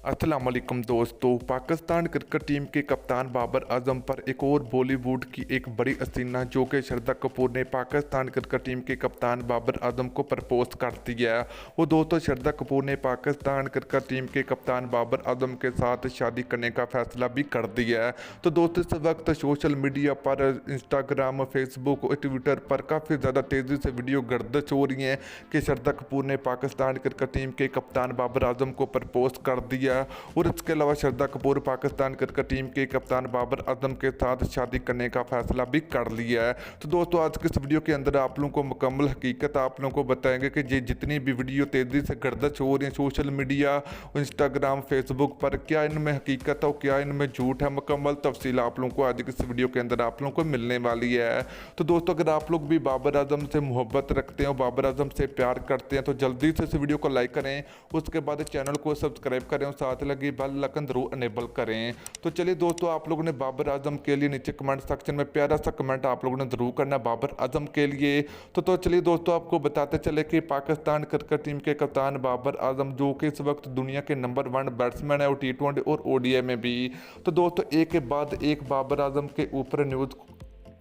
अस्सलाम वालेकुम दोस्तों। पाकिस्तान क्रिकेट टीम के कप्तान बाबर आजम पर एक और बॉलीवुड की एक बड़ी हसीना जो कि श्रद्धा कपूर ने पाकिस्तान क्रिकेट टीम के कप्तान बाबर आजम को प्रपोज कर दिया है। वो दोस्तों श्रद्धा कपूर ने पाकिस्तान क्रिकेट टीम के कप्तान बाबर आजम के साथ शादी करने का फैसला भी कर दिया है। तो दोस्तों इस वक्त सोशल मीडिया पर इंस्टाग्राम, फेसबुक और ट्विटर पर काफ़ी ज़्यादा तेज़ी से वीडियो गर्दिश हो रही हैं कि श्रद्धा कपूर ने पाकिस्तान क्रिकेट टीम के कप्तान बाबर आजम को प्रपोज कर दिया। और इसके अलावा श्रद्धा कपूर पाकिस्तान क्रिकेट टीम के कप्तान बाबर आजम के साथ शादी करने का फैसला भी कर लिया है। तो दोस्तों आज के इस वीडियो के अंदर आप लोगों को मुकम्मल हकीकत आप लोगों को बताएंगे कि ये जितनी भी वीडियो तेज़ी से गर्दिश हो रही है सोशल मीडिया, इंस्टाग्राम, फेसबुक पर, क्या इनमें हकीकत है और क्या इनमें झूठ है, मुकम्मल तफसील आप लोगों को आज के इस वीडियो के अंदर आप लोगों को मिलने वाली है। तो दोस्तों अगर आप लोग भी बाबर आजम से मोहब्बत रखते हैं और बाबर आजम से प्यार करते हैं तो जल्दी से इस वीडियो को लाइक करें, उसके बाद चैनल को सब्सक्राइब करें और साथ लगी बेल आइकन जरूर अनेबल करें। तो चलिए दोस्तों आप लोगों ने बाबर आजम के लिए नीचे कमेंट सेक्शन में प्यारा सा कमेंट आप लोगों ने जरूर करना है बाबर आजम के लिए। तो चलिए दोस्तों आपको बताते चले कि पाकिस्तान क्रिकेट टीम के कप्तान बाबर आजम जो कि इस वक्त दुनिया के नंबर 1 बैट्समैन है और T20 और ODI में भी। तो दोस्तों एक के बाद एक बाबर आजम के ऊपर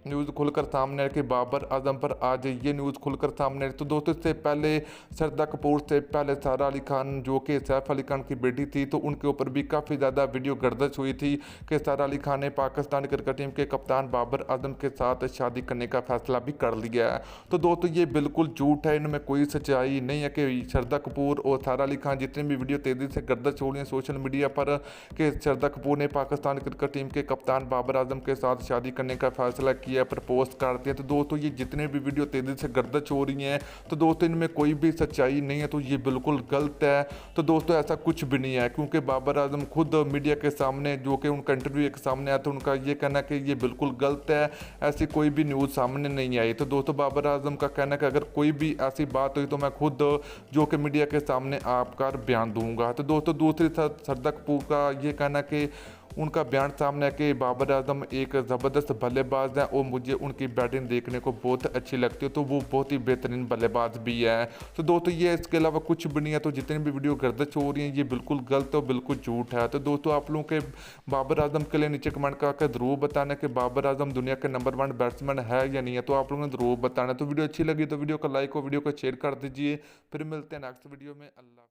न्यूज़ खुलकर सामने कि बाबर आजम पर आज ये न्यूज़ खुलकर सामने। तो दोस्तों इससे पहले श्रद्धा कपूर से पहले सारा अली खान जो कि सैफ अली खान की बेटी थी, तो उनके ऊपर भी काफ़ी ज़्यादा वीडियो गर्दिश हुई थी कि सारा अली खान ने पाकिस्तान क्रिकेट टीम के कप्तान बाबर आजम के साथ शादी करने का फैसला भी कर लिया है। तो दोस्तों ये बिल्कुल झूठ है, इनमें कोई सच्चाई नहीं है कि श्रद्धा कपूर और सारा अली खान जितनी भी वीडियो तेज़ी से गर्दिश हो रही है सोशल मीडिया पर कि श्रद्धा कपूर ने पाकिस्तान क्रिकेट टीम के कप्तान बाबर आजम के साथ शादी करने का फैसला किया, प्रपोज कर दिया। तो दोस्तों ये जितने भी वीडियो तेजी से गर्दिश हो रही हैं तो दोस्तों इनमें कोई भी सच्चाई नहीं है, तो ये बिल्कुल गलत है। तो दोस्तों ऐसा कुछ भी नहीं है क्योंकि बाबर आजम खुद मीडिया के सामने जो कि उनका इंटरव्यू के सामने आया तो उनका ये कहना कि ये बिल्कुल गलत है, ऐसी कोई भी न्यूज़ सामने नहीं आई। तो दोस्तों बाबर आजम का कहना है कि अगर कोई भी ऐसी बात हुई तो मैं खुद जो कि मीडिया के सामने आपका बयान दूंगा। तो दोस्तों दूसरी श्रद्धा कपूर का ये कहना कि उनका बयान सामने है कि बाबर आजम एक ज़बरदस्त बल्लेबाज हैं और मुझे उनकी बैटिंग देखने को बहुत अच्छी लगती है, तो वो बहुत ही बेहतरीन बल्लेबाज भी है। तो दोस्तों ये इसके अलावा कुछ भी नहीं है। तो जितनी भी वीडियो गर्दिश हो रही हैं ये बिल्कुल गलत और बिल्कुल झूठ है। तो दोस्तों आप लोगों के बाबर आजम के लिए नीचे कमेंट करके ज़रूर बताना कि बाबर आजम दुनिया के नंबर 1 बैट्समैन है या नहीं है, तो आप लोगों ने ज़रूर बताना। तो वीडियो अच्छी लगी तो वीडियो को लाइक और वीडियो को शेयर कर दीजिए। फिर मिलते हैं नेक्स्ट वीडियो में। अल्लाह।